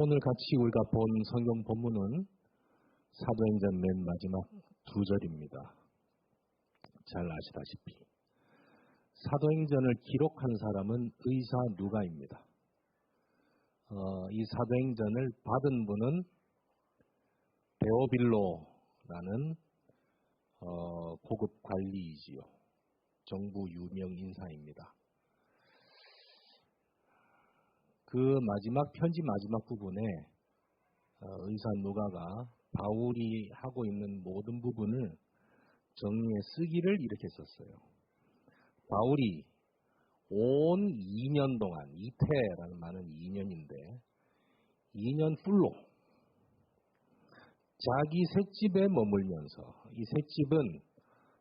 오늘 같이 우리가 본 성경 본문은 사도행전 맨 마지막 2절입니다. 잘 아시다시피 사도행전을 기록한 사람은 의사 누가입니다. 이 사도행전을 받은 분은 데오빌로라는 고급 관리이지요. 정부 유명 인사입니다. 그 편지 마지막 부분에 의사 누가가 바울이 하고 있는 모든 부분을 정리해 쓰기를 이렇게 썼어요. 바울이 온 2년 동안, 이태라는 말은 2년인데 2년 풀로 자기 셋집에 머물면서, 이 셋집은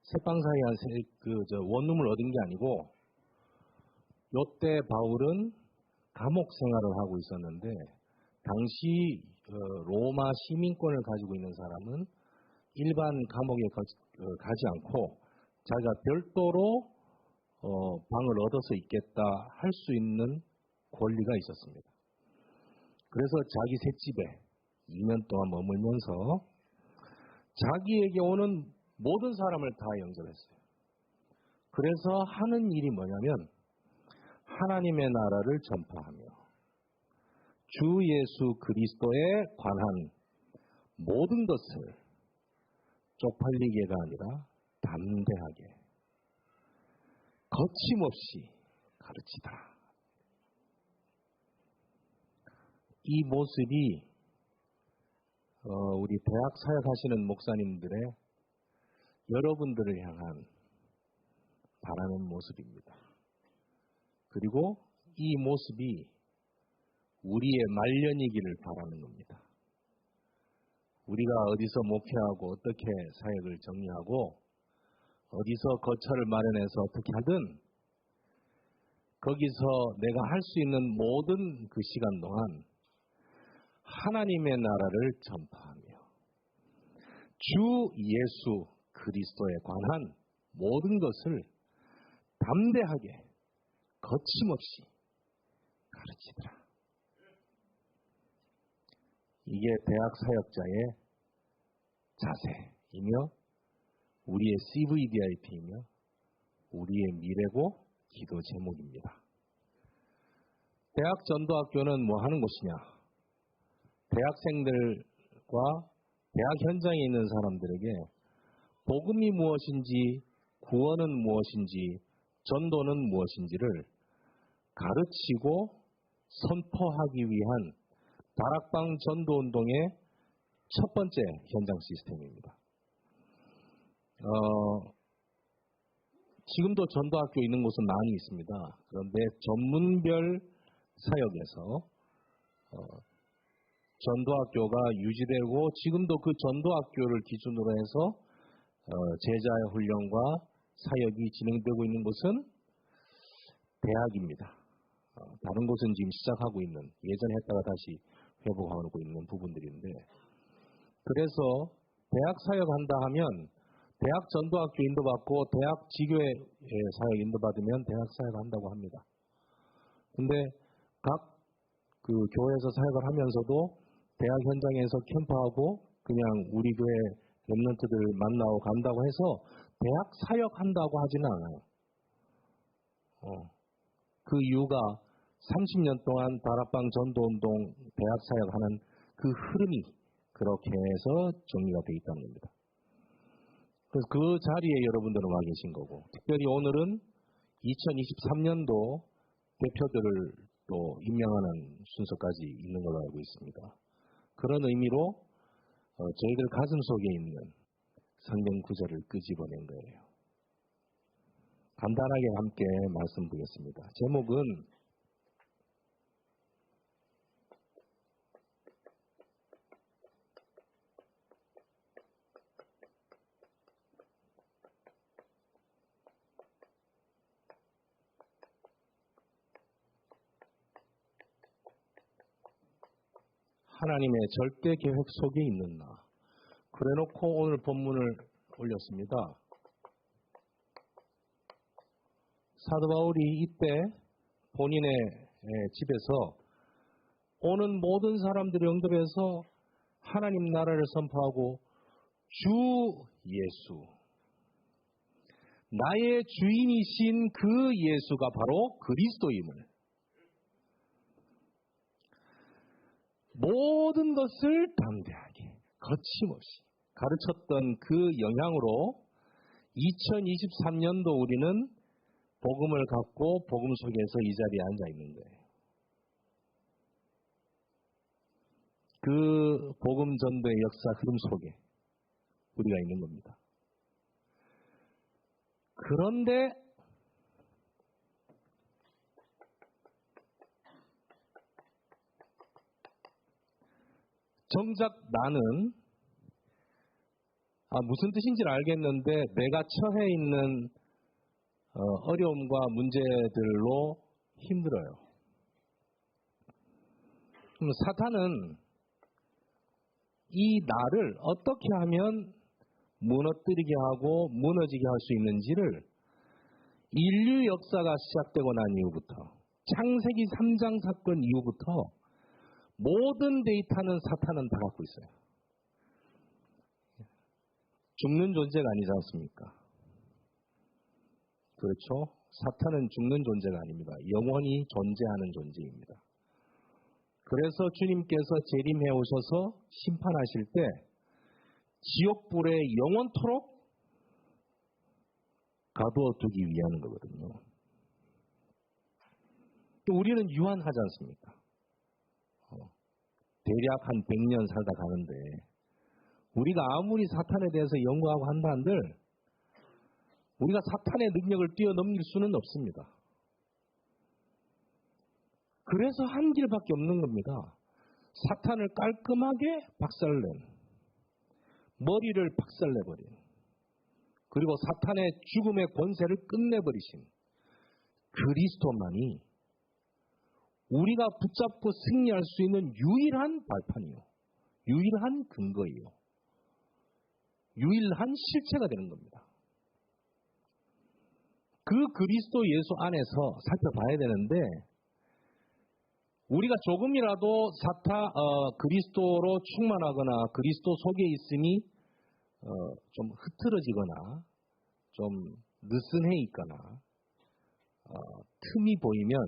새방사이한 원룸을 얻은 게 아니고, 요때 바울은 감옥 생활을 하고 있었는데, 당시 로마 시민권을 가지고 있는 사람은 일반 감옥에 가지 않고 자기가 별도로 방을 얻어서 있겠다 할 수 있는 권리가 있었습니다. 그래서 자기 셋집에 2년 동안 머물면서 자기에게 오는 모든 사람을 다 영접했어요. 그래서 하는 일이 뭐냐면 하나님의 나라를 전파하며 주 예수 그리스도에 관한 모든 것을 쪽팔리게가 아니라 담대하게 거침없이 가르치더라. 이 모습이 우리 대학 사역하시는 목사님들의 여러분들을 향한 바라는 모습입니다. 그리고 이 모습이 우리의 말년이기를 바라는 겁니다. 우리가 어디서 목회하고 어떻게 사역을 정리하고 어디서 거처를 마련해서 어떻게 하든 거기서 내가 할 수 있는 모든 그 시간 동안 하나님의 나라를 전파하며 주 예수 그리스도에 관한 모든 것을 담대하게 거침없이 가르치더라. 이게 대학 사역자의 자세이며 우리의 CVDIP이며 우리의 미래고 기도 제목입니다. 대학 전도학교는 뭐 하는 곳이냐? 대학생들과 대학 현장에 있는 사람들에게 복음이 무엇인지, 구원은 무엇인지, 전도는 무엇인지를 가르치고 선포하기 위한 다락방 전도운동의 첫 번째 현장 시스템입니다. 지금도 전도학교 있는 곳은 많이 있습니다. 그런데 전문별 사역에서 전도학교가 유지되고 지금도 그 전도학교를 기준으로 해서 제자의 훈련과 사역이 진행되고 있는 곳은 대학입니다. 다른 곳은 지금 시작하고 있는, 예전에 했다가 다시 회복하고 있는 부분들인데, 그래서 대학 사역한다 하면 대학 전도학교 인도받고 대학 지교회 사역 인도받으면 대학 사역한다고 합니다. 근데 각 그 교회에서 사역을 하면서도 대학 현장에서 캠프하고 그냥 우리 교회 랩런트들 만나고 간다고 해서 대학 사역한다고 하지는 않아요. 그 이유가 30년 동안 다락방 전도운동 대학 사역하는 그 흐름이 그렇게 해서 정리가 되어 있다는 겁니다. 그래서 그 자리에 여러분들은 와 계신 거고, 특별히 오늘은 2023년도 대표들을 또 임명하는 순서까지 있는 걸로 알고 있습니다. 그런 의미로 저희들 가슴 속에 있는 성경 구절을 끄집어낸 거예요. 간단하게 함께 말씀드리겠습니다. 제목은 하나님의 절대 계획 속에 있는 나. 그래놓고 오늘 본문을 올렸습니다. 사도 바울이 이때 본인의 집에서 오는 모든 사람들을 영접해서 하나님 나라를 선포하고 주 예수, 나의 주인이신 그 예수가 바로 그리스도임을, 모든 것을 담대하게 거침없이 가르쳤던 그 영향으로 2023년도 우리는 복음을 갖고 복음 속에서 이 자리에 앉아 있는 거예요. 그 복음 전도의 역사 흐름 속에 우리가 있는 겁니다. 그런데 정작 나는 무슨 뜻인지를 알겠는데 내가 처해 있는 어려움과 문제들로 힘들어요. 그럼 사탄은 이 나를 어떻게 하면 무너뜨리게 하고 무너지게 할 수 있는지를 인류 역사가 시작되고 난 이후부터, 창세기 3장 사건 이후부터 모든 데이터는 사탄은 다 갖고 있어요. 죽는 존재가 아니지 않습니까? 그렇죠? 사탄은 죽는 존재가 아닙니다. 영원히 존재하는 존재입니다. 그래서 주님께서 재림해 오셔서 심판하실 때 지옥불에 영원토록 가두어두기 위한 거거든요. 또 우리는 유한하지 않습니까? 대략 한 100년 살다 가는데 우리가 아무리 사탄에 대해서 연구하고 한다 한들 우리가 사탄의 능력을 뛰어넘길 수는 없습니다. 그래서 한 길밖에 없는 겁니다. 사탄을 깔끔하게 박살낸, 머리를 박살내버린, 그리고 사탄의 죽음의 권세를 끝내버리신 그리스도만이 우리가 붙잡고 승리할 수 있는 유일한 발판이요, 유일한 근거이요, 유일한 실체가 되는 겁니다. 그 그리스도 예수 안에서 살펴봐야 되는데 우리가 조금이라도 그리스도로 충만하거나 그리스도 속에 있음이 좀 흐트러지거나 좀 느슨해 있거나 틈이 보이면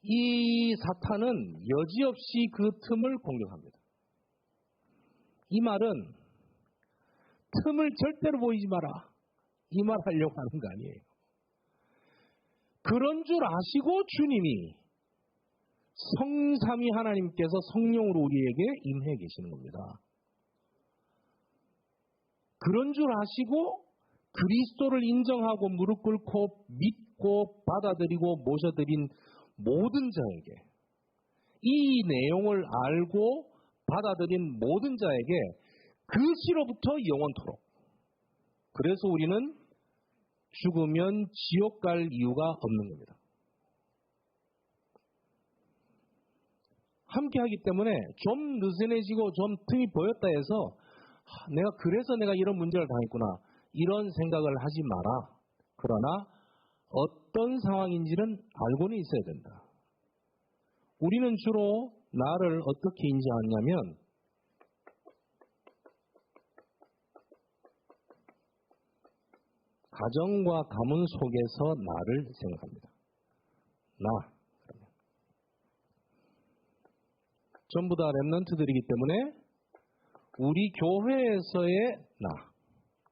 이 사탄은 여지없이 그 틈을 공격합니다. 이 말은 틈을 절대로 보이지 마라, 이 말 하려고 하는 거 아니에요. 그런 줄 아시고 주님이 성삼위 하나님께서 성령으로 우리에게 임해 계시는 겁니다. 그런 줄 아시고 그리스도를 인정하고 무릎 꿇고 믿고 받아들이고 모셔드린 모든 자에게, 이 내용을 알고 받아들인 모든 자에게 그 시로부터 영원토록, 그래서 우리는 죽으면 지옥 갈 이유가 없는 겁니다. 함께 하기 때문에 좀 느슨해지고 좀 틈이 보였다 해서 그래서 내가 이런 문제를 당했구나, 이런 생각을 하지 마라. 그러나 어떤 상황인지는 알고는 있어야 된다. 우리는 주로 나를 어떻게 인지하냐면 가정과 가문 속에서 나를 생각합니다. 나. 전부 다 렘넌트들이기 때문에 우리 교회에서의 나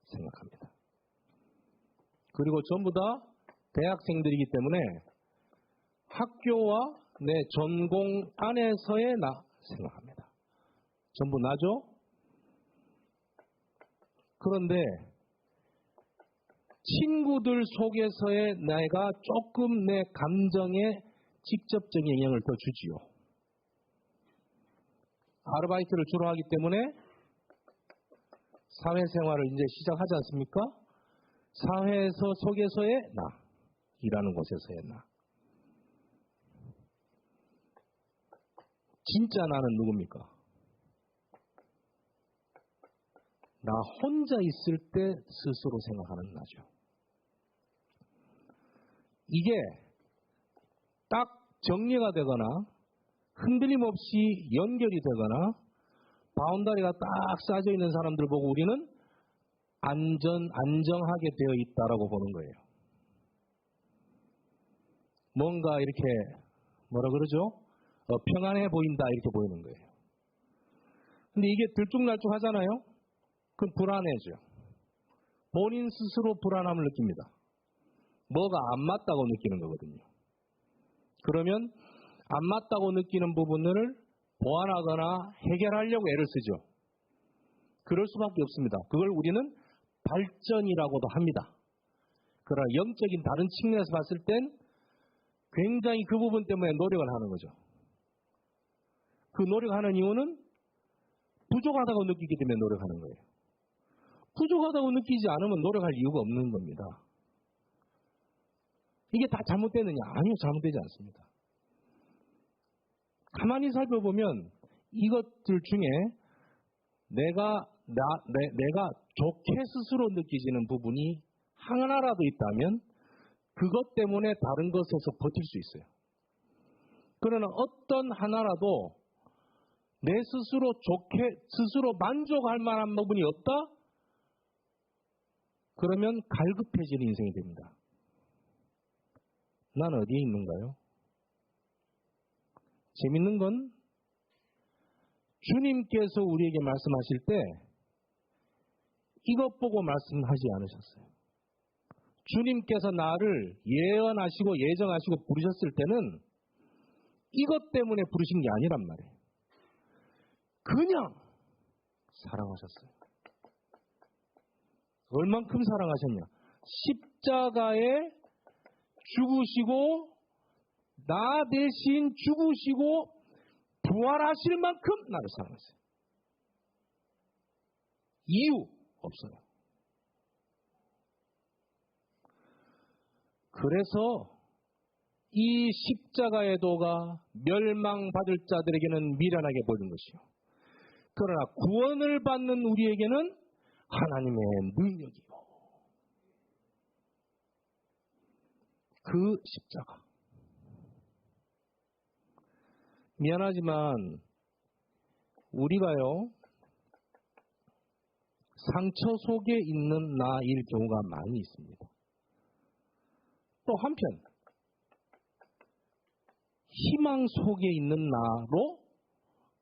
생각합니다. 그리고 전부 다 대학생들이기 때문에 학교와 내 전공 안에서의 나 생각합니다. 전부 나죠? 그런데 친구들 속에서의 내가 조금 내 감정에 직접적인 영향을 더 주지요. 아르바이트를 주로 하기 때문에 사회생활을 이제 시작하지 않습니까? 사회에서 속에서의 나, 일하는 곳에서의 나. 진짜 나는 누굽니까? 나 혼자 있을 때 스스로 생각하는 나죠. 이게 딱 정리가 되거나 흔들림 없이 연결이 되거나 바운다리가 딱 쌓여져 있는 사람들 보고 우리는 안정하게 되어 있다라고 보는 거예요. 뭔가 이렇게 뭐라 그러죠? 평안해 보인다 이렇게 보이는 거예요. 근데 이게 들쭉날쭉하잖아요. 그럼 불안해져요. 본인 스스로 불안함을 느낍니다. 뭐가 안 맞다고 느끼는 거거든요. 그러면 안 맞다고 느끼는 부분을 보완하거나 해결하려고 애를 쓰죠. 그럴 수밖에 없습니다. 그걸 우리는 발전이라고도 합니다. 그러나 영적인 다른 측면에서 봤을 땐 굉장히 그 부분 때문에 노력을 하는 거죠. 그 노력하는 이유는 부족하다고 느끼기 때문에 노력하는 거예요. 부족하다고 느끼지 않으면 노력할 이유가 없는 겁니다. 이게 다 잘못되느냐? 아니요, 잘못되지 않습니다. 가만히 살펴보면 이것들 중에 내가 좋게 스스로 느끼지는 부분이 하나라도 있다면 그것 때문에 다른 것에서 버틸 수 있어요. 그러나 어떤 하나라도 내 스스로 좋게, 스스로 만족할 만한 부분이 없다? 그러면 갈급해지는 인생이 됩니다. 난 어디에 있는가요? 재밌는 건 주님께서 우리에게 말씀하실 때 이것 보고 말씀하지 않으셨어요. 주님께서 나를 예언하시고 예정하시고 부르셨을 때는 이것 때문에 부르신 게 아니란 말이에요. 그냥 사랑하셨어요. 얼만큼 사랑하셨냐? 십자가에 죽으시고 나 대신 죽으시고 부활하실 만큼 나를 사랑하세요. 이유 없어요. 그래서 이 십자가의 도가 멸망받을 자들에게는 미련하게 보이는 것이요. 그러나 구원을 받는 우리에게는 하나님의 능력이요. 그 십자가. 미안하지만 우리가요, 상처 속에 있는 나일 경우가 많이 있습니다. 또 한편 희망 속에 있는 나로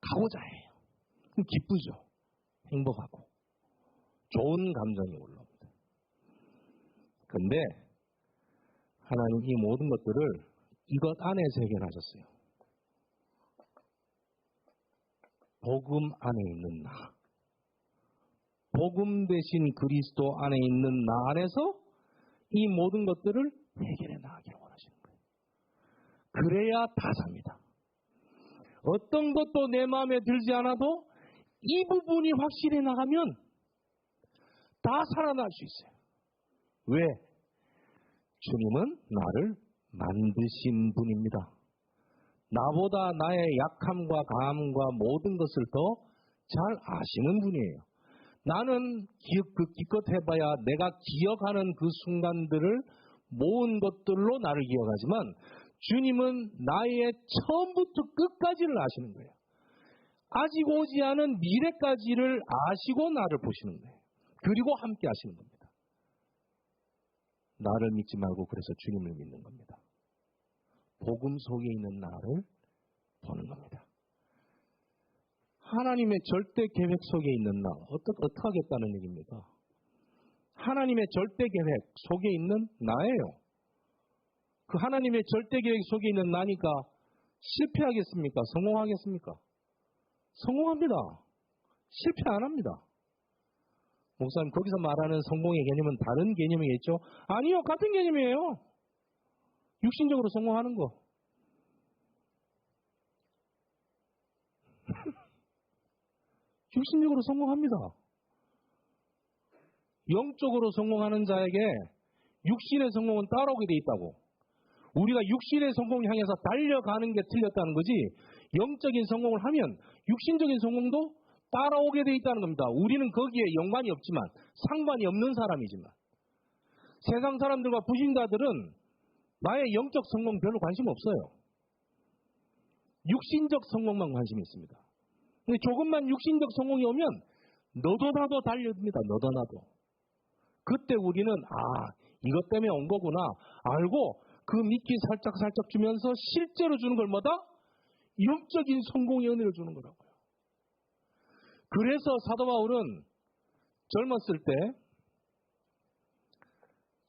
가고자 해요. 기쁘죠. 행복하고 좋은 감정이 올라옵니다. 그런데 하나님 이 모든 것들을 이것 안에서 해결하셨어요. 복음 안에 있는 나, 복음 대신 그리스도 안에 있는 나 안에서 이 모든 것들을 해결해 나가기를 원하시는 거예요. 그래야 다 삽니다. 어떤 것도 내 마음에 들지 않아도 이 부분이 확실해 나가면 다 살아날 수 있어요. 왜? 주님은 나를 만드신 분입니다. 나보다 나의 약함과 강함과 모든 것을 더 잘 아시는 분이에요. 나는 기껏 해봐야 내가 기억하는 그 순간들을 모은 것들로 나를 기억하지만 주님은 나의 처음부터 끝까지를 아시는 거예요. 아직 오지 않은 미래까지를 아시고 나를 보시는 거예요. 그리고 함께 하시는 겁니다. 나를 믿지 말고 그래서 주님을 믿는 겁니다. 복음 속에 있는 나를 보는 겁니다. 하나님의 절대 계획 속에 있는 나, 어떻게 하겠다는 얘기입니까? 하나님의 절대 계획 속에 있는 나예요. 그 하나님의 절대 계획 속에 있는 나니까 실패하겠습니까? 성공하겠습니까? 성공합니다. 실패 안 합니다. 목사님, 거기서 말하는 성공의 개념은 다른 개념이겠죠? 아니요, 같은 개념이에요. 육신적으로 성공하는 거. 육신적으로 성공합니다. 영적으로 성공하는 자에게 육신의 성공은 따라오게 돼 있다고. 우리가 육신의 성공을 향해서 달려가는 게 틀렸다는 거지, 영적인 성공을 하면 육신적인 성공도 따라오게 돼 있다는 겁니다. 우리는 거기에 연관이 없지만, 상관이 없는 사람이지만, 세상 사람들과 부신자들은 나의 영적 성공 별로 관심 없어요. 육신적 성공만 관심이 있습니다. 근데 조금만 육신적 성공이 오면 너도 나도 달려듭니다. 너도 나도. 그때 우리는 이것 때문에 온 거구나 알고 그 미끼 살짝 주면서 실제로 주는 걸 뭐다? 영적인 성공의 은혜를 주는 거라고요. 그래서 사도 바울은 젊었을 때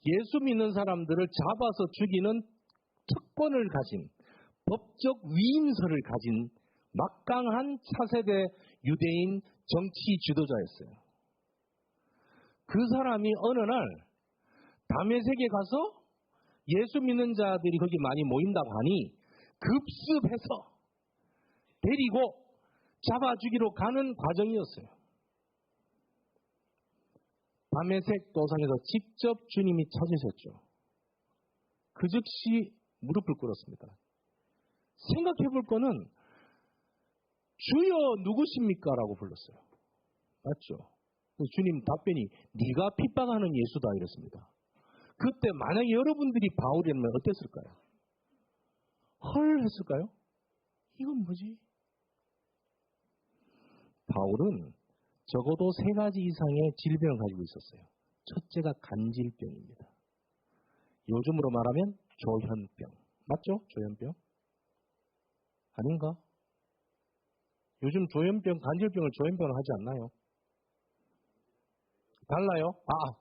예수 믿는 사람들을 잡아서 죽이는 특권을 가진 법적 위임서를 가진 막강한 차세대 유대인 정치 지도자였어요. 그 사람이 어느 날 다메섹에 가서 예수 믿는 자들이 거기 많이 모인다고 하니 급습해서 데리고 잡아 죽이러 가는 과정이었어요. 다메섹 도상에서 직접 주님이 찾으셨죠. 그 즉시 무릎을 꿇었습니다. 생각해 볼 거는 주여 누구십니까? 라고 불렀어요. 맞죠? 주님 답변이 네가 핍박하는 예수다 이랬습니다. 그때 만약에 여러분들이 바울이라면 어땠을까요? 헐 했을까요? 이건 뭐지? 바울은 적어도 3가지 이상의 질병을 가지고 있었어요. 첫째가 간질병입니다. 요즘으로 말하면 조현병. 맞죠? 조현병? 아닌가? 요즘 조현병, 간질병을 조현병을 하지 않나요? 달라요?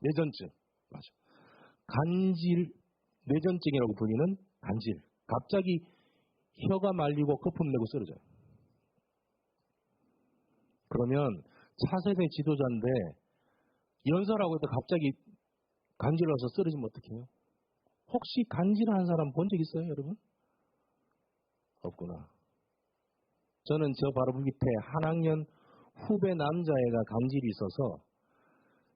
뇌전증. 맞아. 뇌전증이라고 불리는 간질. 갑자기 혀가 말리고 거품 내고 쓰러져요. 그러면 차세대 지도자인데 연설하고 있다 갑자기 간질러서 쓰러지면 어떡해요? 혹시 간질하는 사람 본 적 있어요, 여러분? 없구나. 저는 저 바로 밑에 한 학년 후배 남자애가 간질이 있어서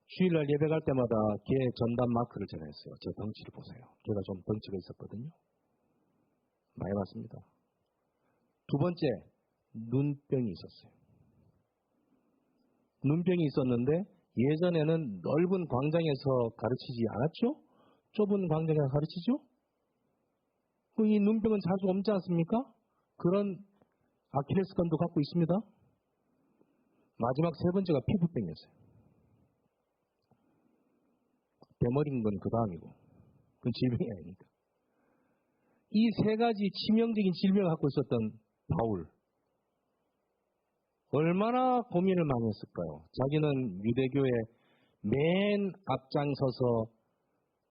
주일날 예배 갈 때마다 걔 전담 마크를 제가 했어요. 제 덩치를 보세요. 걔가 좀 덩치가 있었거든요. 많이 봤습니다. 두 번째, 눈병이 있었어요. 눈병이 있었는데 예전에는 넓은 광장에서 가르치지 않았죠? 좁은 광장에서 가르치죠? 이 눈병은 자주 옮지 않습니까? 그런 아킬레스건도 갖고 있습니다. 마지막 3번째가 피부병이었어요. 대머리인 건 그 다음이고 그건 질병이 아닙니다. 이 3가지 치명적인 질병을 갖고 있었던 바울 얼마나 고민을 많이 했을까요? 자기는 유대교의 맨 앞장서서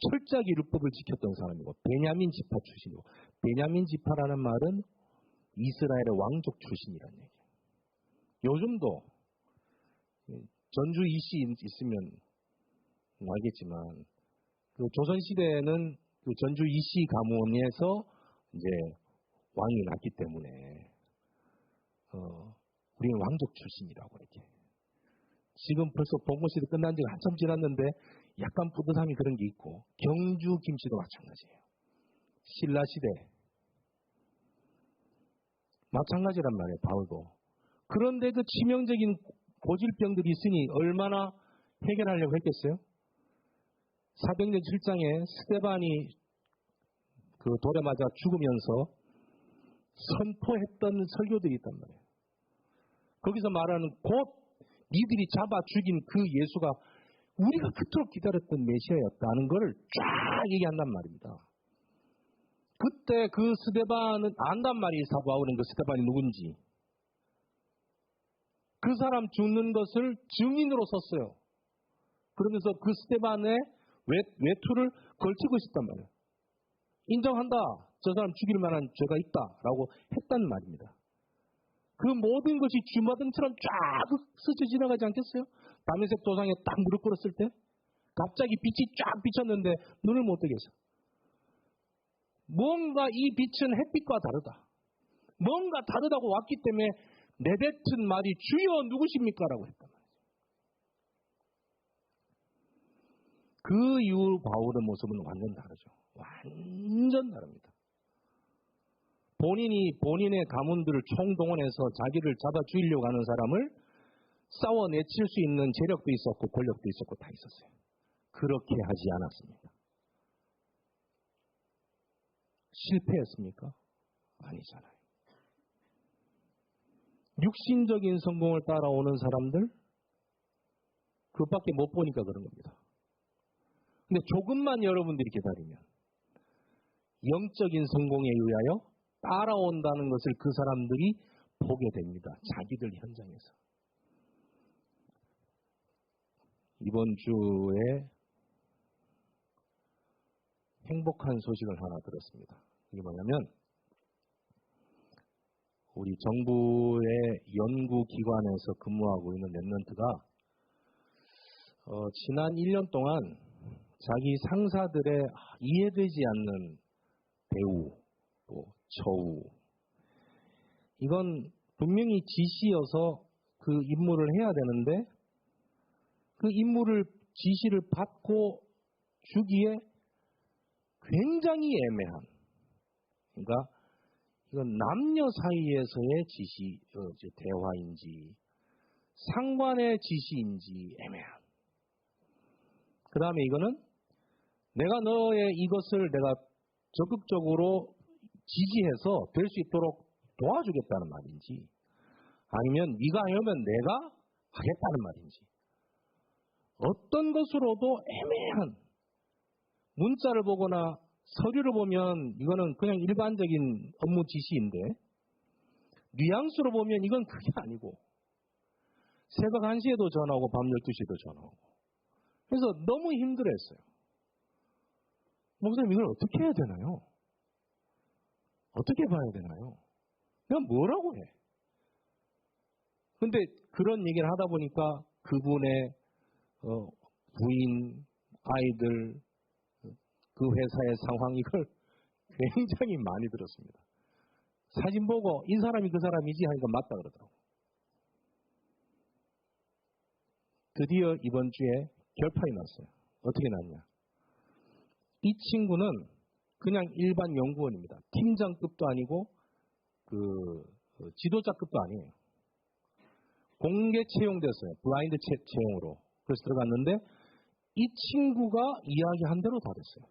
철저하게 율법을 지켰던 사람이고 베냐민 지파 출신이고 베냐민 지파라는 말은 이스라엘의 왕족 출신이라는 얘기예요. 요즘도 전주 이씨 있으면 알겠지만 그 조선시대에는 그 전주 이씨 가문에서 이제 왕이 났기 때문에 우리는 왕족 출신이라고 이렇게. 지금 벌써 봉건시대 끝난 지가 한참 지났는데 약간 뿌듯함이 그런 게 있고 경주 김씨도 마찬가지예요. 신라시대 마찬가지란 말이에요. 바울도. 그런데 그 치명적인 고질병들이 있으니 얼마나 해결하려고 했겠어요? 사도행전 7장에 스데반이 그 돌에 맞아 죽으면서 선포했던 설교들이 있단 말이에요. 거기서 말하는 곧 니들이 잡아 죽인 그 예수가 우리가 그토록 기다렸던 메시아였다는 걸 쫙 얘기한단 말입니다. 그때 그 스데반은 안단 말이에요. 사도 바울은 그 스데반이 누군지. 그 사람 죽는 것을 증인으로 썼어요. 그러면서 그 스데반의 외투를 걸치고 있었단 말이에요. 인정한다. 저 사람 죽일 만한 죄가 있다라고 했단 말입니다. 그 모든 것이 주마등처럼 쫙 스쳐 지나가지 않겠어요? 다메섹 도상에 딱 무릎 꿇었을 때 갑자기 빛이 쫙 비쳤는데 눈을 못 뜨게 했어요. 뭔가 이 빛은 햇빛과 다르다. 뭔가 다르다고 왔기 때문에 내뱉은 말이 주여 누구십니까? 라고 했단 말이에요. 그 이후 바울의 모습은 완전 다르죠. 완전 다릅니다. 본인의 가문들을 총동원해서 자기를 잡아 죽이려고 하는 사람을 싸워 내칠 수 있는 재력도 있었고 권력도 있었고 다 있었어요. 그렇게 하지 않았습니다. 실패했습니까? 아니잖아요. 육신적인 성공을 따라오는 사람들, 그것밖에 못 보니까 그런 겁니다. 근데 조금만 여러분들이 기다리면 영적인 성공에 의하여 따라온다는 것을 그 사람들이 보게 됩니다. 자기들 현장에서. 이번 주에 행복한 소식을 하나 들었습니다. 이게 뭐냐면 우리 정부의 연구기관에서 근무하고 있는 랩런트가 지난 1년 동안 자기 상사들의 이해되지 않는 대우, 또 처우, 이건 분명히 지시여서 그 임무를 해야 되는데 그 임무를 지시를 받고 주기에 굉장히 애매한, 그러니까 이건 남녀 사이에서의 지시, 대화인지 상관의 지시인지 애매한. 그 다음에 이거는 내가 너의 이것을 내가 적극적으로 지지해서 될 수 있도록 도와주겠다는 말인지 아니면 네가 하면 내가 하겠다는 말인지 어떤 것으로도 애매한, 문자를 보거나 서류를 보면 이거는 그냥 일반적인 업무 지시인데 뉘앙스로 보면 이건 그게 아니고 새벽 1시에도 전화 오고 밤 12시에도 전화 오고 그래서 너무 힘들어했어요. 목사님 이걸 어떻게 해야 되나요? 어떻게 봐야 되나요? 내가 뭐라고 해? 근데 그런 얘기를 하다 보니까 그분의 부인, 아이들, 그 회사의 상황 이걸 굉장히 많이 들었습니다. 사진 보고 이 사람이 그 사람이지 하니까 맞다 그러더라고요. 드디어 이번 주에 결판이 났어요. 어떻게 났냐? 이 친구는 그냥 일반 연구원입니다. 팀장급도 아니고 지도자급도 아니에요. 공개 채용됐어요. 블라인드 채용으로. 그래서 들어갔는데 이 친구가 이야기한 대로 다 됐어요.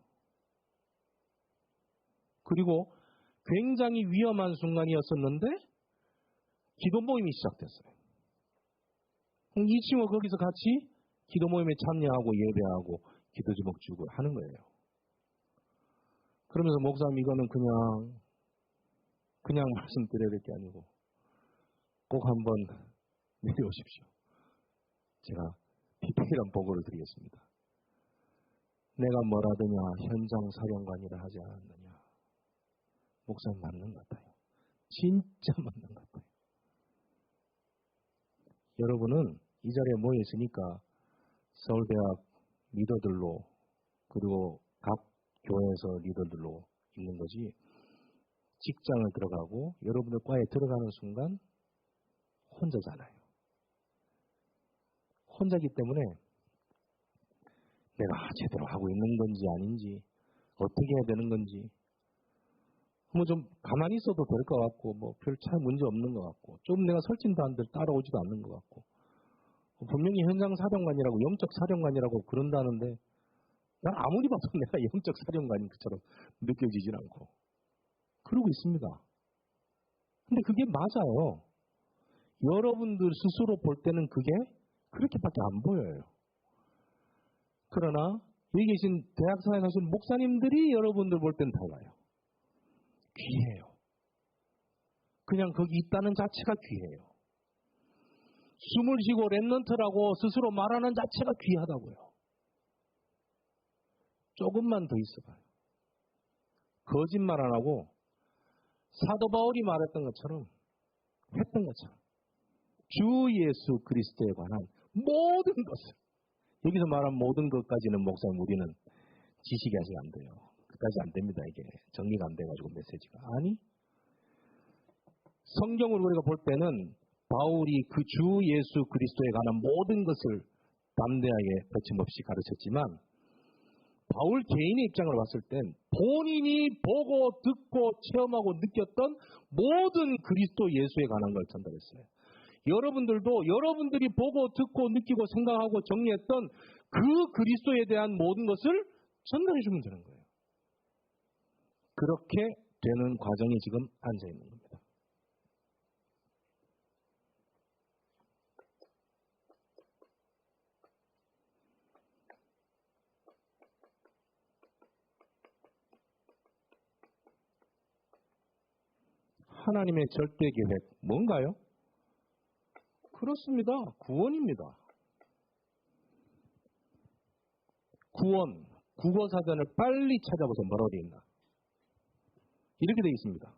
그리고 굉장히 위험한 순간이었었는데 기도 모임이 시작됐어요. 이 친구가 거기서 같이 기도 모임에 참여하고 예배하고 기도 제목 주고 하는 거예요. 그러면서 목사님 이거는 그냥 말씀드려야 될 게 아니고 꼭 한번 내려오십시오. 제가 디테일한 보고를 드리겠습니다. 내가 뭐라더냐 현장 사령관이라 하지 않았느냐. 목사님 맞는 것 같아요. 진짜 맞는 것 같아요. 여러분은 이 자리에 모여 있으니까 서울대학 리더들로 그리고 각 교회에서 리더들로 있는 거지 직장을 들어가고 여러분들 과에 들어가는 순간 혼자잖아요. 혼자기 때문에 내가 제대로 하고 있는 건지 아닌지 어떻게 해야 되는 건지 뭐 좀 가만히 있어도 될 것 같고 뭐 별 차 문제 없는 것 같고 좀 내가 설진도 안 돼 따라오지도 않는 것 같고 분명히 현장 사령관이라고 영적 사령관이라고 그런다는데 난 아무리 봐도 내가 영적 사령관인 것처럼 느껴지진 않고 그러고 있습니다. 근데 그게 맞아요. 여러분들 스스로 볼 때는 그게 그렇게밖에 안 보여요. 그러나 여기 계신 대학사에 가신 목사님들이 여러분들 볼 땐 달라요. 귀해요. 그냥 거기 있다는 자체가 귀해요. 숨을 쉬고 랩런트라고 스스로 말하는 자체가 귀하다고요. 조금만 더 있어봐요. 거짓말 안 하고 사도 바울이 말했던 것처럼 했던 것처럼 주 예수 그리스도에 관한 모든 것을 여기서 말한 모든 것까지는 목사님 우리는 지식이 아직 안 돼요. 그까지 안 됩니다. 이게 정리가 안 돼가지고 메시지가 아니 성경을 우리가 볼 때는 바울이 그 주 예수 그리스도에 관한 모든 것을 담대하게 거침없이 가르쳤지만 바울 개인의 입장을 봤을 땐 본인이 보고 듣고 체험하고 느꼈던 모든 그리스도 예수에 관한 걸 전달했어요. 여러분들도 여러분들이 보고 듣고 느끼고 생각하고 정리했던 그 그리스도에 대한 모든 것을 전달해 주면 되는 거예요. 그렇게 되는 과정이 지금 앉아 있는 겁니다. 하나님의 절대 계획 뭔가요? 그렇습니다. 구원입니다. 구원, 국어사전을 빨리 찾아보세요. 뭐라고 되어 있나? 이렇게 되어 있습니다.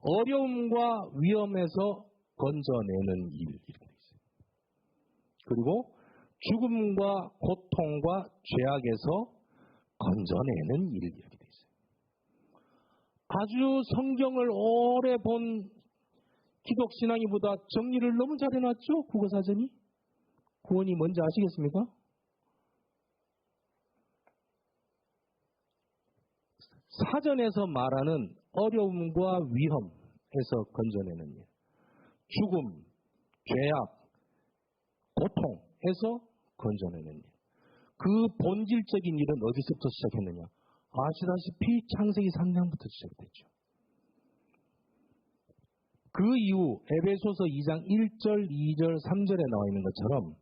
어려움과 위험에서 건져내는 일, 이렇게 되어 있어요. 그리고 죽음과 고통과 죄악에서 건져내는 일, 이렇게 되어 있어요. 아주 성경을 오래 본 기독신앙이보다 정리를 너무 잘해놨죠? 국어사전이? 구원이 뭔지 아시겠습니까? 사전에서 말하는 어려움과 위험에서 건져내는 일, 죽음, 죄악, 고통에서 건져내는 일. 그 본질적인 일은 어디서부터 시작했느냐? 아시다시피 창세기 3장부터 시작됐죠. 그 이후 에베소서 2장 1절, 2절, 3절에 나와 있는 것처럼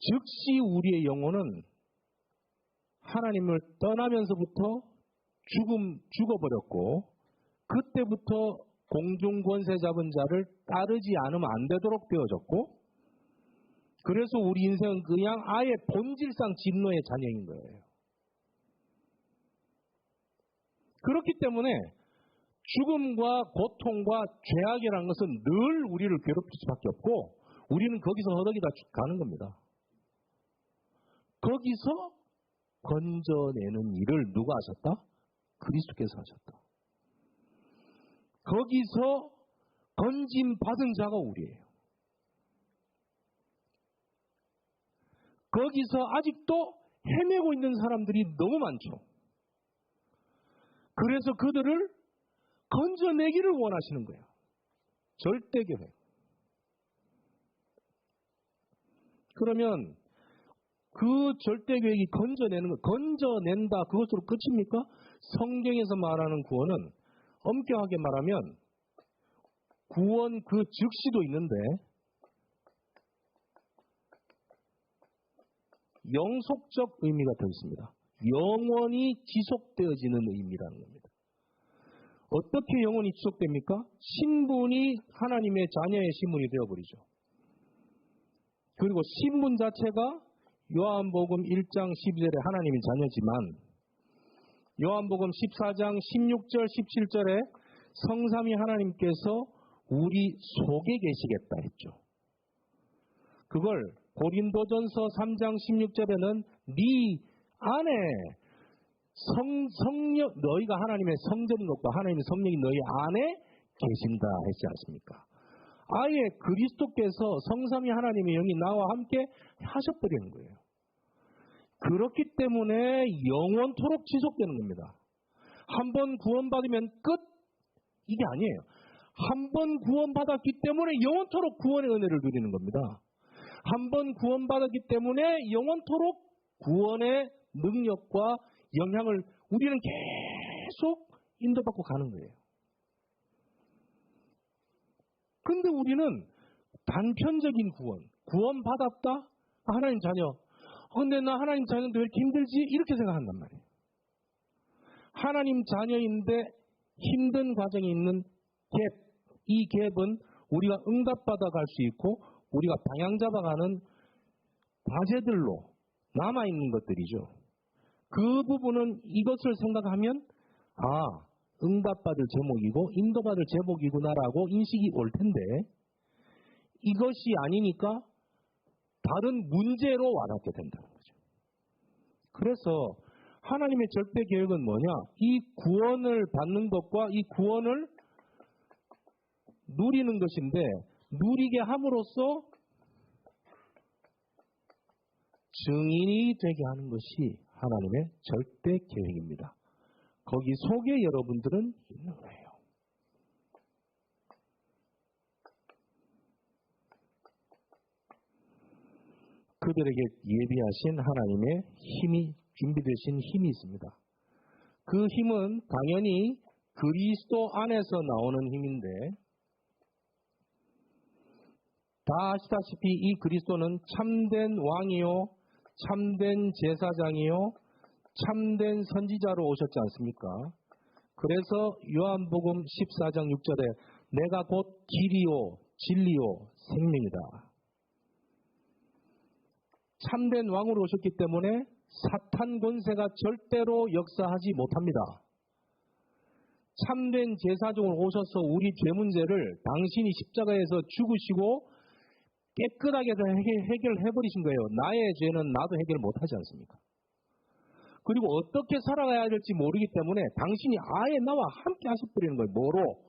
즉시 우리의 영혼은 하나님을 떠나면서부터 죽어버렸고 그때부터 공중권세 잡은 자를 따르지 않으면 안 되도록 되어졌고 그래서 우리 인생은 그냥 아예 본질상 진노의 자녀인 거예요. 그렇기 때문에 죽음과 고통과 죄악이라는 것은 늘 우리를 괴롭힐 수밖에 없고 우리는 거기서 허덕이다 가는 겁니다. 거기서 건져내는 일을 누가 하셨다? 그리스도께서 하셨다. 거기서 건짐 받은 자가 우리예요. 거기서 아직도 헤매고 있는 사람들이 너무 많죠. 그래서 그들을 건져내기를 원하시는 거예요. 절대 계획. 그러면 그 절대 계획이 건져내는 거, 건져낸다 그것으로 끝입니까? 성경에서 말하는 구원은 엄격하게 말하면 구원 그 즉시도 있는데 영속적 의미가 더 있습니다. 영원히 지속되어지는 의미라는 겁니다. 어떻게 영원히 지속됩니까? 신분이 하나님의 자녀의 신분이 되어버리죠. 그리고 신분 자체가 요한복음 1장 12절에 하나님의 자녀지만 요한복음 14장 16절 17절에 성삼위 하나님께서 우리 속에 계시겠다 했죠. 그걸 고린도전서 3장 16절에는 네 안에 성령 너희가 하나님의 성전인 것과 하나님의 성령이 너희 안에 계신다 했지 않습니까? 아예 그리스도께서 성삼위 하나님의 영이 나와 함께 하셔버리는 거예요. 그렇기 때문에 영원토록 지속되는 겁니다. 한 번 구원받으면 끝? 이게 아니에요. 한 번 구원받았기 때문에 영원토록 구원의 은혜를 누리는 겁니다. 한 번 구원받았기 때문에 영원토록 구원의 능력과 영향을 우리는 계속 인도받고 가는 거예요. 근데 우리는 단편적인 구원받았다? 하나님 자녀. 근데 나 하나님 자녀인데 왜 이렇게 힘들지? 이렇게 생각한단 말이에요. 하나님 자녀인데 힘든 과정이 있는 갭. 이 갭은 우리가 응답받아 갈 수 있고 우리가 방향 잡아가는 과제들로 남아있는 것들이죠. 그 부분은 이것을 생각하면 응답받을 제목이고 인도받을 제목이구나라고 인식이 올 텐데 이것이 아니니까 다른 문제로 와닿게 된다는 거죠. 그래서 하나님의 절대 계획은 뭐냐? 이 구원을 받는 것과 이 구원을 누리는 것인데 누리게 함으로써 증인이 되게 하는 것이 하나님의 절대 계획입니다. 거기 속에 여러분들은 있는 거예요. 그들에게 예비하신 하나님의 힘이 준비되신 힘이 있습니다. 그 힘은 당연히 그리스도 안에서 나오는 힘인데 다 아시다시피 이 그리스도는 참된 왕이요 참된 제사장이요 참된 선지자로 오셨지 않습니까? 그래서 요한복음 14장 6절에 내가 곧 길이요 진리요 생명이다. 참된 왕으로 오셨기 때문에 사탄 권세가 절대로 역사하지 못합니다. 참된 제사장으로 오셔서 우리 죄 문제를 당신이 십자가에서 죽으시고 깨끗하게 해결해버리신 거예요. 나의 죄는 나도 해결 못하지 않습니까? 그리고 어떻게 살아가야 될지 모르기 때문에 당신이 아예 나와 함께 하셔버리는 거예요. 뭐로?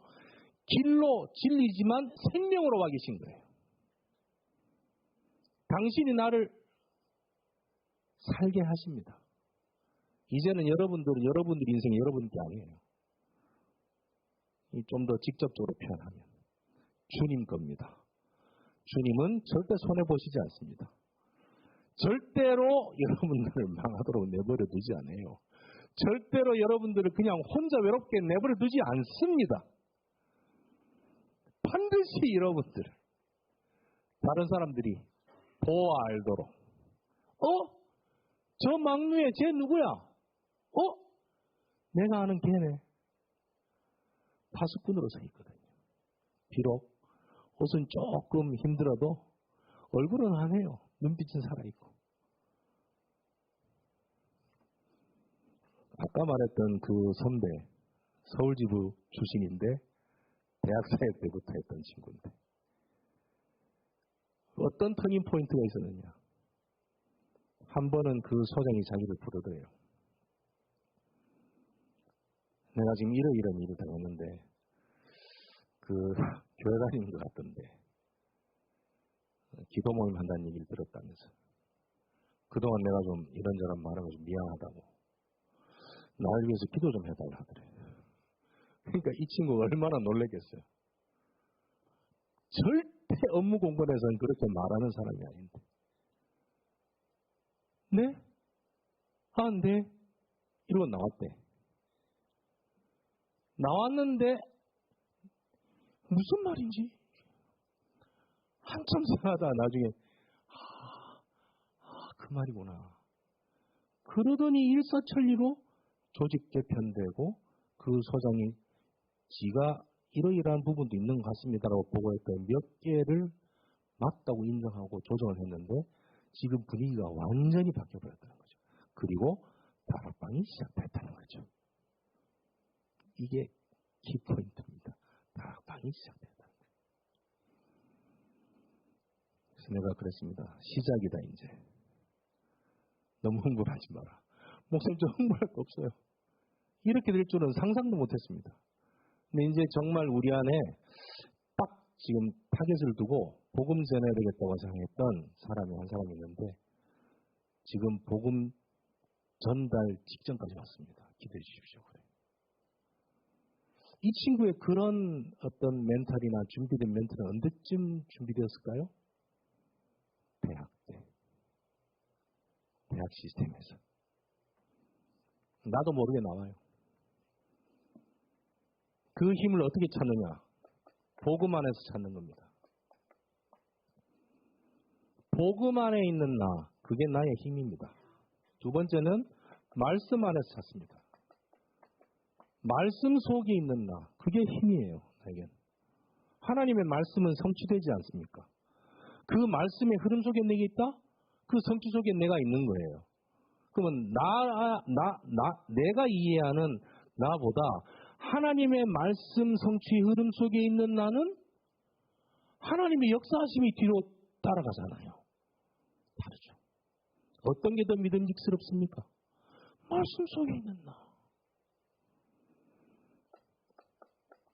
길로 진리지만 생명으로 와 계신 거예요. 당신이 나를 살게 하십니다. 이제는 여러분들 인생이 여러분 게 아니에요. 좀 더 직접적으로 표현하면 주님 겁니다. 주님은 절대 손해보시지 않습니다. 절대로 여러분들을 망하도록 내버려 두지 않아요. 절대로 여러분들을 그냥 혼자 외롭게 내버려 두지 않습니다. 반드시 여러분들을 다른 사람들이 보아 알도록 저 막루에 쟤 누구야? 내가 아는 걔네. 파수꾼으로 서 있거든요. 비록 옷은 조금 힘들어도 얼굴은 하네요. 눈빛은 살아있고. 아까 말했던 그 선배, 서울지부 출신인데 대학 사역 때부터 했던 친구인데 어떤 터닝 포인트가 있었느냐. 한 번은 그 소장이 자기를 부르더래요. 내가 지금 이런 일을 당했는데 교회 다니는 것 같던데 기도 모임 한다는 얘기를 들었다면서 그동안 내가 좀 이런저런 말하고 좀 미안하다고 나를 위해서 기도 좀 해달라 하더래. 그러니까 이 친구가 얼마나 놀랬겠어요. 절대 업무 공간에서는 그렇게 말하는 사람이 아닌데 네? 네. 이러고 나왔대. 나왔는데 무슨 말인지 한참 생각하다 나중에 그 말이구나. 그러더니 일사천리로 조직 개편되고 그 소장이 지가 이러이러한 부분도 있는 것 같습니다라고 보고했던 몇 개를 맞다고 인정하고 조정을 했는데 지금 분위기가 완전히 바뀌어버렸다는 거죠. 그리고 다락방이 시작됐다는 거죠. 이게 키포인트입니다. 다락방이 시작됐다는 거예요. 그래서 내가 그랬습니다. 시작이다 이제. 너무 흥분하지 마라. 목사님 좀 흥분할 거 없어요. 이렇게 될 줄은 상상도 못했습니다. 근데 이제 정말 우리 안에 딱 지금 타겟을 두고 복음 전해야 되겠다고 생각했던 사람이 한 사람이 있는데 지금 복음 전달 직전까지 왔습니다. 기대해 주십시오. 그래. 이 친구의 그런 어떤 멘탈이나 준비된 멘탈은 언제쯤 준비되었을까요? 대학 때. 대학 시스템에서. 나도 모르게 나와요. 그 힘을 어떻게 찾느냐? 복음 안에서 찾는 겁니다. 복음 안에 있는 나, 그게 나의 힘입니다. 두 번째는 말씀 안에서 찾습니다. 말씀 속에 있는 나, 그게 힘이에요. 나에겐. 하나님의 말씀은 성취되지 않습니까? 그 말씀의 흐름 속에 내게 있다? 그 성취 속에 내가 있는 거예요. 그러면 내가 이해하는 나보다 하나님의 말씀 성취 흐름 속에 있는 나는 하나님의 역사하심이 뒤로 따라가잖아요. 다르죠. 어떤 게 더 믿음직스럽습니까? 말씀 속에 있는 나.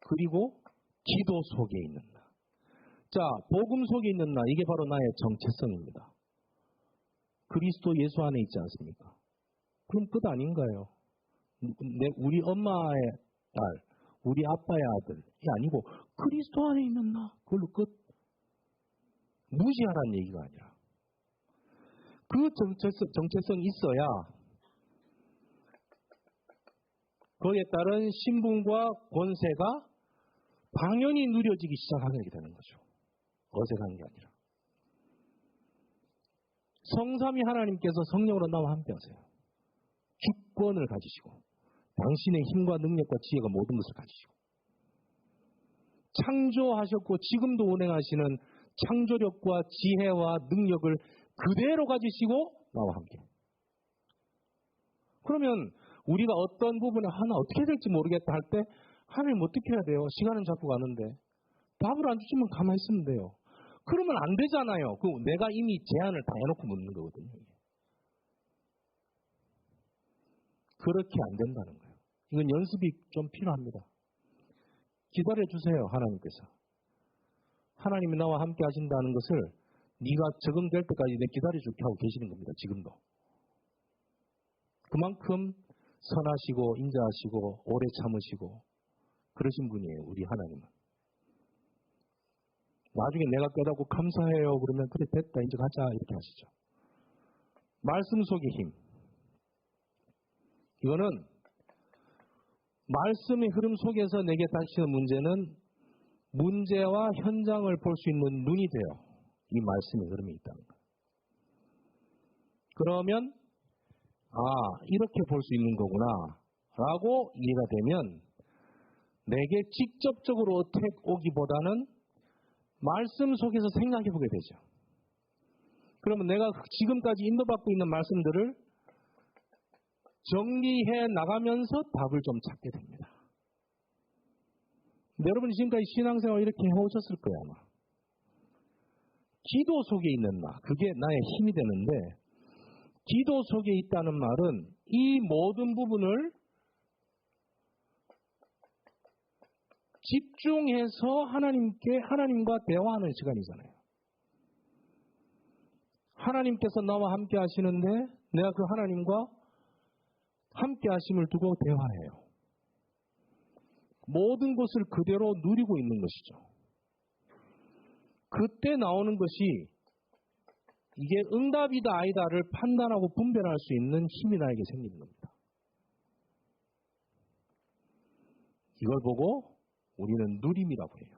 그리고 기도 속에 있는 나. 자, 복음 속에 있는 나. 이게 바로 나의 정체성입니다. 그리스도 예수 안에 있지 않습니까? 그럼 끝 아닌가요? 우리 엄마의 딸, 우리 아빠의 아들이 아니고 그리스도 안에 있는 나. 그걸로 끝. 무시하라는 얘기가 아니라. 그 정체성이 있어야 거기에 따른 신분과 권세가 당연히 누려지기 시작하게 되는 거죠. 어색한 게 아니라. 성삼위 하나님께서 성령으로 나와 함께 하세요. 주권을 가지시고 당신의 힘과 능력과 지혜가 모든 것을 가지시고 창조하셨고 지금도 운행하시는 창조력과 지혜와 능력을 그대로 가지시고 나와 함께. 그러면 우리가 어떤 부분에 하나 어떻게 될지 모르겠다 할 때 하나님 어떻게 해야 돼요? 시간은 자꾸 가는데 답을 안 주시면 가만히 있으면 돼요. 그러면 안 되잖아요. 내가 이미 제안을 다 해놓고 묻는 거거든요. 그렇게 안 된다는 거예요. 이건 연습이 좀 필요합니다. 기다려주세요. 하나님께서. 하나님이 나와 함께 하신다는 것을 네가 적응될 때까지 내 기다려줄게 하고 계시는 겁니다. 지금도. 그만큼 선하시고 인자하시고 오래 참으시고 그러신 분이에요. 우리 하나님은. 나중에 내가 깨닫고 감사해요. 그러면 그래 됐다 이제 가자 이렇게 하시죠. 말씀 속의 힘. 이거는 말씀의 흐름 속에서 내게 닥치는 문제는 문제와 현장을 볼 수 있는 눈이 돼요. 이 말씀의 흐름이 있다는 거예요. 그러면 이렇게 볼 수 있는 거구나 라고 이해가 되면 내게 직접적으로 어택 오기보다는 말씀 속에서 생각해 보게 되죠. 그러면 내가 지금까지 인도받고 있는 말씀들을 정리해 나가면서 답을 좀 찾게 됩니다. 여러분이 지금까지 신앙생활 이렇게 해오셨을 거예요, 아마. 기도 속에 있는 나, 그게 나의 힘이 되는데, 기도 속에 있다는 말은 이 모든 부분을 집중해서 하나님과 대화하는 시간이잖아요. 하나님께서 나와 함께 하시는데 내가 그 하나님과 함께 하심을 두고 대화해요. 모든 것을 그대로 누리고 있는 것이죠. 그때 나오는 것이 이게 응답이다 아니다를 판단하고 분별할 수 있는 힘이 나에게 생기는 겁니다. 이걸 보고 우리는 누림이라고 해요.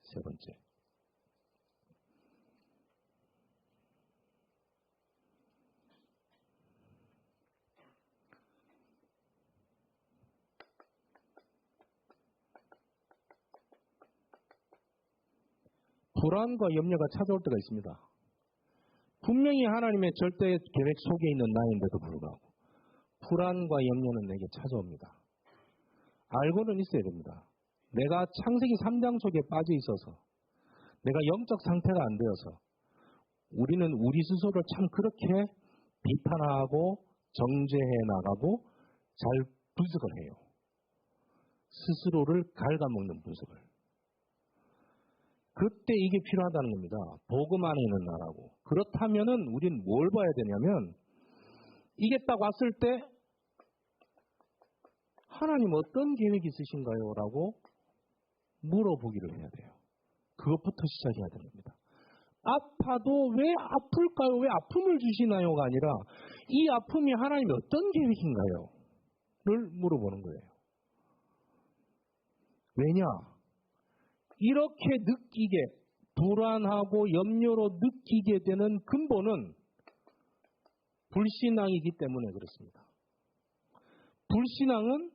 세 번째. 불안과 염려가 찾아올 때가 있습니다. 분명히 하나님의 절대 계획 속에 있는 나인데도 불구하고 불안과 염려는 내게 찾아옵니다. 알고는 있어야 됩니다. 내가 창세기 3장 속에 빠져 있어서 내가 영적 상태가 안 되어서 우리는 우리 스스로를 참 그렇게 비판하고 정죄해 나가고 잘 분석을 해요. 스스로를 갉아먹는 분석을. 그때 이게 필요하다는 겁니다. 복음 안에 있는 나라고. 그렇다면은 우리는 뭘 봐야 되냐면 이게 딱 왔을 때 하나님 어떤 계획이 있으신가요? 라고 물어보기를 해야 돼요. 그것부터 시작해야 됩니다. 아파도 왜 아플까요? 왜 아픔을 주시나요가 아니라 이 아픔이 하나님의 어떤 계획인가요? 를 물어보는 거예요. 왜냐? 이렇게 느끼게 불안하고 염려로 느끼게 되는 근본은 불신앙이기 때문에 그렇습니다. 불신앙은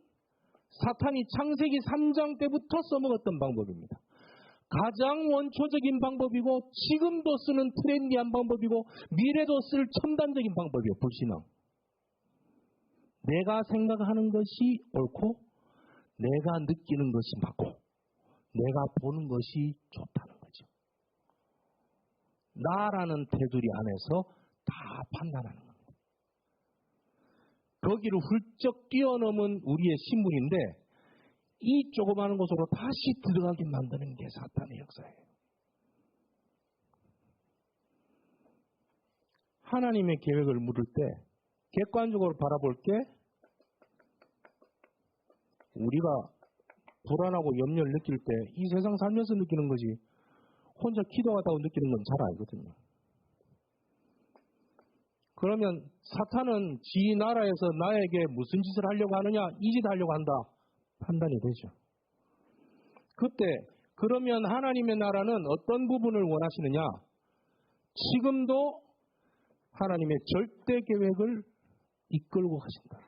사탄이 창세기 3장 때부터 써먹었던 방법입니다. 가장 원초적인 방법이고 지금도 쓰는 트렌디한 방법이고 미래도 쓸 첨단적인 방법이에요. 불신앙. 내가 생각하는 것이 옳고 내가 느끼는 것이 맞고 내가 보는 것이 좋다는 거죠. 나라는 테두리 안에서 다 판단하는 겁니다. 거기를 훌쩍 뛰어넘은 우리의 신분인데 이 조그마한 곳으로 다시 들어가게 만드는 게 사탄의 역사예요. 하나님의 계획을 물을 때 객관적으로 바라볼 게 우리가 불안하고 염려를 느낄 때 이 세상 살면서 느끼는 거지 혼자 기도하다고 느끼는 건 잘 알거든요. 그러면 사탄은 지 나라에서 나에게 무슨 짓을 하려고 하느냐? 이 짓 하려고 한다. 판단이 되죠. 그때 그러면 하나님의 나라는 어떤 부분을 원하시느냐? 지금도 하나님의 절대 계획을 이끌고 가신다.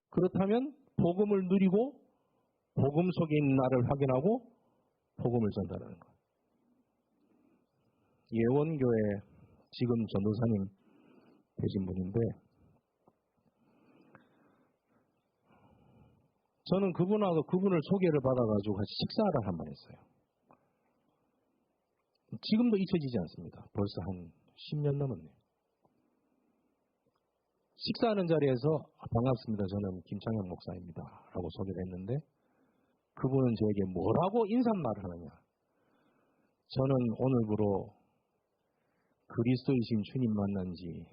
그렇다면 복음을 누리고 복음 속에 있는 나를 확인하고 복음을 전달하는 것. 예원교회 지금 전도사님 되신 분인데 저는 그분을 소개를 받아가지고 같이 식사를 한 번 했어요. 지금도 잊혀지지 않습니다. 벌써 한 10년 넘었네요. 식사하는 자리에서 반갑습니다. 저는 김창현 목사입니다. 라고 소개를 했는데 그분은 저에게 뭐라고 인사말을 하느냐. 저는 오늘부로 그리스도이신 주님 만난 지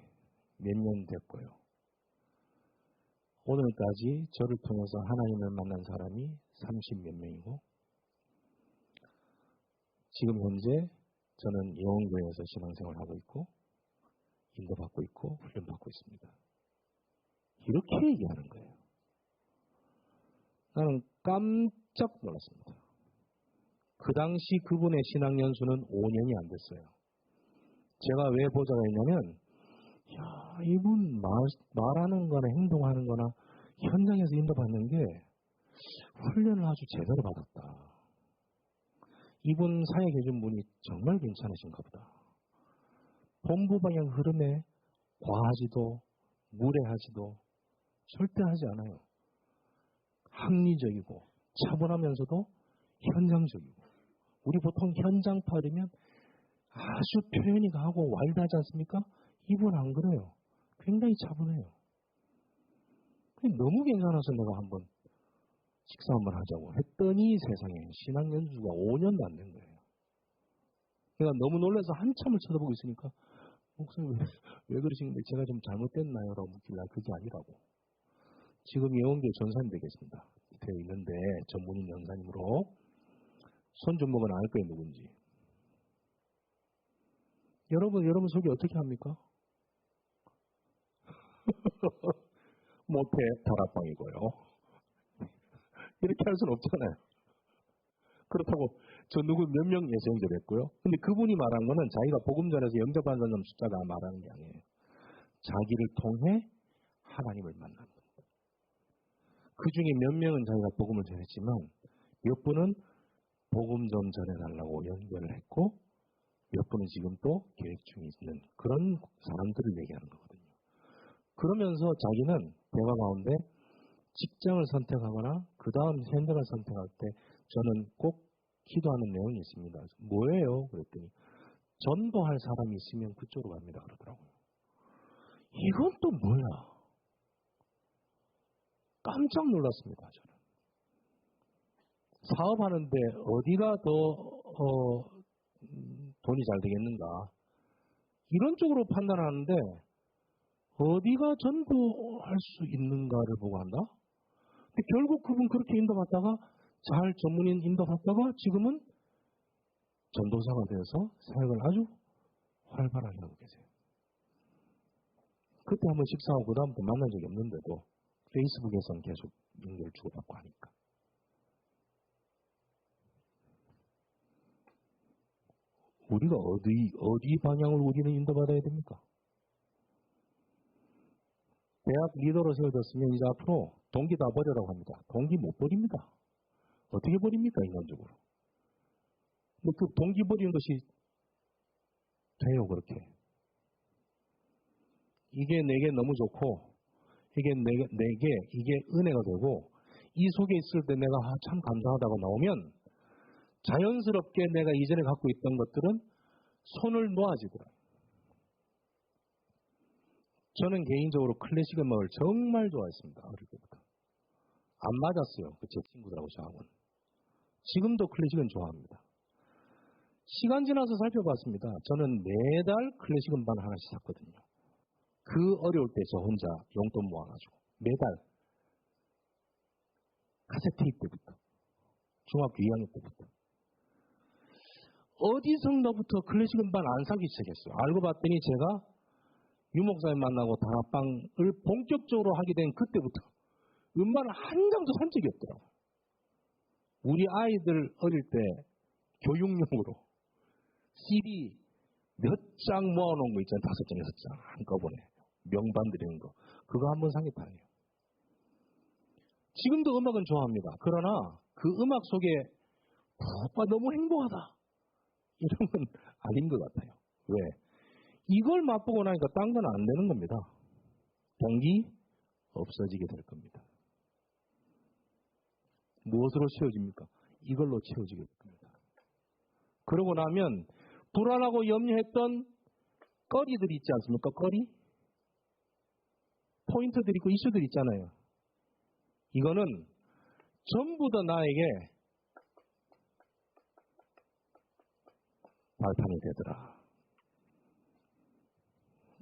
몇 년 됐고요. 오늘까지 저를 통해서 하나님을 만난 사람이 30몇 명이고 지금 현재 저는 예원교회에서 신앙생활을 하고 있고 인도받고 있고 훈련받고 있습니다. 이렇게 얘기하는 거예요. 나는 깜짝 놀랐습니다. 그 당시 그분의 신앙 연수는 5년이 안 됐어요. 제가 왜 보자가 있냐면 이분 말하는 거나 행동하는 거나 현장에서 인도받는 게 훈련을 아주 제대로 받았다. 이분 사역해 준 분이 정말 괜찮으신가 보다. 본부 방향 흐름에 과하지도 무례하지도 절대 하지 않아요. 합리적이고 차분하면서도 현장적이고 우리 보통 현장파이면 아주 표현이 가고 와일드하지 않습니까? 이분 안 그래요. 굉장히 차분해요. 너무 괜찮아서 내가 한번 식사 한번 하자고 했더니 세상에 신앙 연수가 5년도 안 된 거예요. 내가 너무 놀라서 한참을 쳐다보고 있으니까 목사님 왜 그러시는데 제가 좀 잘못됐나요? 라고 묻길래 그게 아니라고. 지금 예원교회 전사님 되겠습니다. 되어 있는데 전문인 연사님으로 손 좀 보면 알 거예요. 누군지. 여러분 소개 어떻게 합니까? 모태 다락방이고요. 이렇게 할 수는 없잖아요. 그렇다고 저 누구 몇 명 예수 영접했고요. 근데 그분이 말한 거는 자기가 복음 전에서 영접한 사람 숫자가 말하는 게 아니에요. 자기를 통해 하나님을 만난 분. 그 중에 몇 명은 자기가 복음을 전했지만 몇 분은 복음 좀 전해달라고 연결을 했고 몇 분은 지금 또 계획 중에 있는 그런 사람들을 얘기하는 거거든요. 그러면서 자기는 대화 가운데 직장을 선택하거나 그 다음 현장을 선택할 때 저는 꼭 기도하는 내용이 있습니다. 뭐예요? 그랬더니 전도할 사람이 있으면 그쪽으로 갑니다. 그러더라고요. 이건 또 뭐야? 깜짝 놀랐습니다. 저는. 사업하는데 어디가 더 돈이 잘 되겠는가? 이런 쪽으로 판단하는데 어디가 전도할 수 있는가를 보고 한다? 근데 결국 그분 그렇게 인도받다가 잘 전문인 인도받다가 지금은 전도사가 되어서 사역을 아주 활발하게 하고 계세요. 그때 한번 식사하고 그 다음부터 만난 적이 없는데도 페이스북에서는 계속 연결 주고받고 하니까. 우리가 어디 방향으로 우리는 인도받아야 됩니까? 대학 리더로 세워졌으면 이제 앞으로 동기 다 버리라고 합니다. 동기 못 버립니다. 어떻게 버립니까, 인간적으로? 근데 그 동기 버리는 것이 돼요, 그렇게. 이게 내게 너무 좋고, 이게 이게 은혜가 되고, 이 속에 있을 때 내가 참 감사하다고 나오면, 자연스럽게 내가 이전에 갖고 있던 것들은 손을 놓아지더라고요. 저는 개인적으로 클래식 음악을 정말 좋아했습니다. 어릴 때부터. 안 맞았어요. 제 친구들하고 저하고는. 지금도 클래식은 좋아합니다. 시간 지나서 살펴봤습니다. 저는 매달 클래식 음반 하나씩 샀거든요. 그 어려울 때 저 혼자 용돈 모아가지고 매달 카세트 테이프 때부터 중학교 2학년 때부터 어디선가부터 클래식 음반 안 사기 시작했어요. 알고 봤더니 제가 유 목사님 만나고 다락방을 본격적으로 하게 된 그때부터 음반을 한 장도 산 적이 없더라고요. 우리 아이들 어릴 때 교육용으로 CD 몇 장 모아놓은 거 있잖아요. 5장, 6장 한꺼번에 명반 드리는 거. 그거 한번 상입판이에요. 지금도 음악은 좋아합니다. 그러나 그 음악 속에 너무 행복하다 이런 건 아닌 것 같아요. 왜? 이걸 맛보고 나니까 딴 건 안 되는 겁니다. 동기 없어지게 될 겁니다. 무엇으로 채워집니까? 이걸로 채워지게 될 겁니다. 그러고 나면 불안하고 염려했던 거리들이 있지 않습니까? 거리? 포인트들이 있고 이슈들이 있잖아요. 이거는 전부 다 나에게 발판이 되더라.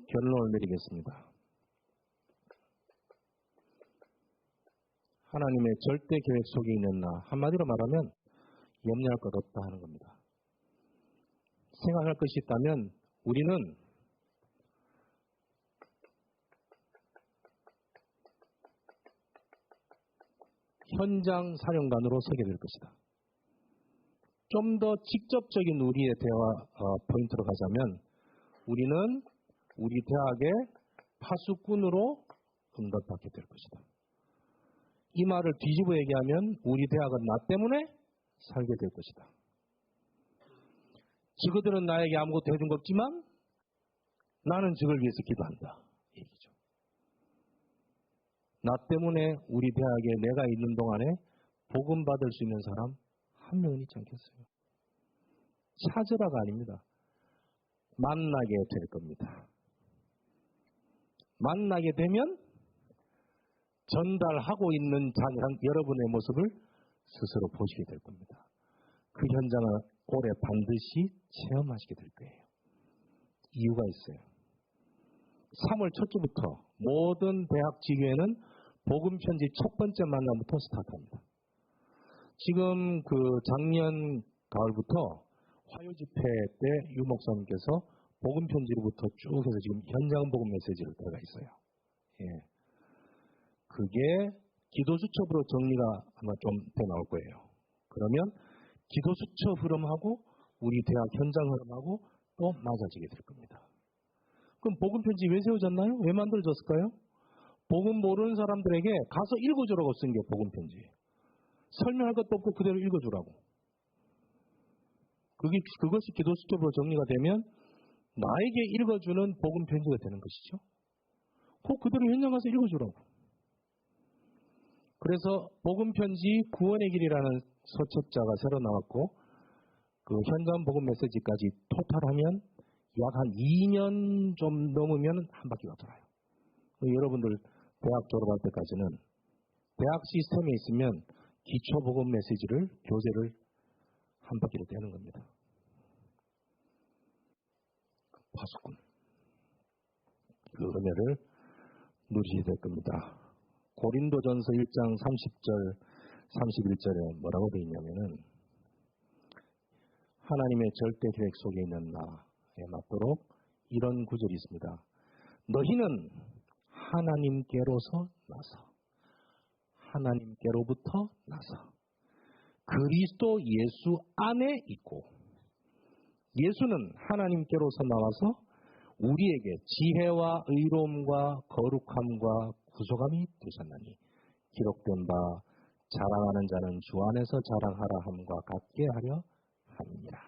결론을 내리겠습니다. 하나님의 절대 계획 속에 있는 나, 한마디로 말하면 염려할 것 없다 하는 겁니다. 생각할 것이 있다면 우리는 현장 사령관으로 서게 될 것이다. 좀 더 직접적인 우리의 대화 포인트로 가자면 우리는 우리 대학의 파수꾼으로 응답받게 될 것이다. 이 말을 뒤집어 얘기하면 우리 대학은 나 때문에 살게 될 것이다. 저그들은 나에게 아무것도 해준 거 없지만 나는 저걸 위해서 기도한다. 얘기죠. 나 때문에 우리 대학에 내가 있는 동안에 복음 받을 수 있는 사람 한 명은 있지 않겠어요? 찾으라가 아닙니다. 만나게 될 겁니다. 만나게 되면 전달하고 있는 여러분의 모습을 스스로 보시게 될 겁니다. 그 현장을 올해 반드시 체험하시게 될 거예요. 이유가 있어요. 3월 첫 주부터 모든 대학 지교회는 복음 편지 첫 번째 만남부터 스타트합니다. 지금 그 작년 가을부터 화요 집회 때 유 목사님께서 복음 편지로부터 쭉 해서 지금 현장 복음 메시지를 들어가 있어요. 예. 그게 기도 수첩으로 정리가 아마 좀 더 나올 거예요. 그러면 기도 수첩 흐름하고 우리 대학 현장 흐름하고 또 맞아지게 될 겁니다. 그럼 복음 편지 왜 세워졌나요? 왜 만들어졌을까요? 복음 모르는 사람들에게 가서 읽어주라고 쓴 게 복음 편지예요. 설명할 것도 없고 그대로 읽어주라고. 그것이 기도 수첩으로 정리가 되면 나에게 읽어주는 복음 편지가 되는 것이죠. 그대로 현장 가서 읽어주라고. 그래서 복음 편지 구원의 길이라는 서책자가 새로 나왔고 그 현장 복음 메시지까지 토탈하면 약 한 2년 좀 넘으면 한 바퀴가 돌아요. 여러분들 대학 졸업할 때까지는 대학 시스템에 있으면 기초 복음 메시지를 교재를 한 바퀴로 되는 겁니다. 파수꾼. 그 은혜를 누리게 될 겁니다. 고린도전서 1장 30절, 31절에 뭐라고 되어 있냐면은 하나님의 절대 계획 속에 있는 나에 맞도록 이런 구절이 있습니다. 너희는 하나님께로서 나서 하나님께로부터 나서 그리스도 예수 안에 있고 예수는 하나님께로서 나와서 우리에게 지혜와 의로움과 거룩함과 구속함이 되셨나니 기록된 바 자랑하는 자는 주 안에서 자랑하라 함과 같게 하려 함이니라.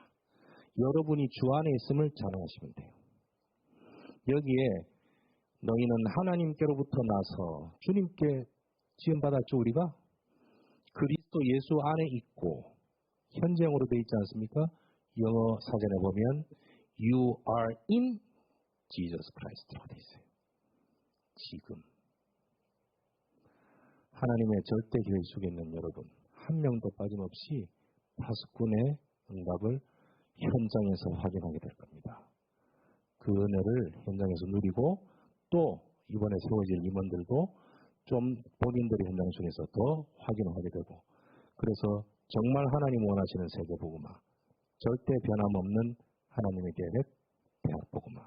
여러분이 주 안에 있음을 자랑하시면 돼요. 여기에 너희는 하나님께로부터 나서 주님께 지음받았죠. 우리가 그리스도 예수 안에 있고 현재형으로 되어 있지 않습니까? 영어 사전에 보면 You are in Jesus Christ라고 되어 있어요. 지금 하나님의 절대 계획 속에 있는 여러분 한 명도 빠짐없이 파수꾼의 응답을 현장에서 확인하게 될 겁니다. 그 은혜를 현장에서 누리고 또 이번에 세워질 임원들도 좀 본인들의 현장 속에서 더 확인하게 되고 그래서 정말 하나님 원하시는 세계 복음화 절대 변함없는 하나님의 계획 대학 복음화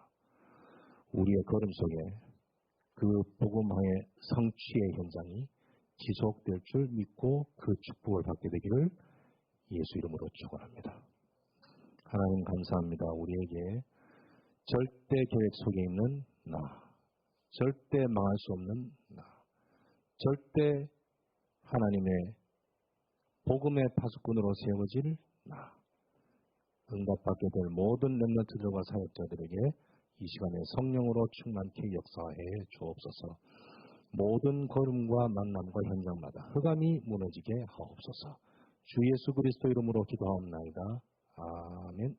우리의 걸음 속에 그 복음화의 성취의 현장이 지속될 줄 믿고 그 축복을 받게 되기를 예수 이름으로 축원합니다. 하나님 감사합니다. 우리에게 절대 계획 속에 있는 나, 절대 망할 수 없는 나, 절대 하나님의 복음의 파수꾼으로 세워질 나, 응답받게 될 모든 렘넌트들과 사역자들에게 이 시간에 성령으로 충만케 역사해 주옵소서. 모든 걸음과 만남과 현장마다 흑암이 무너지게 하옵소서. 주 예수 그리스도 이름으로 기도하옵나이다. 아멘.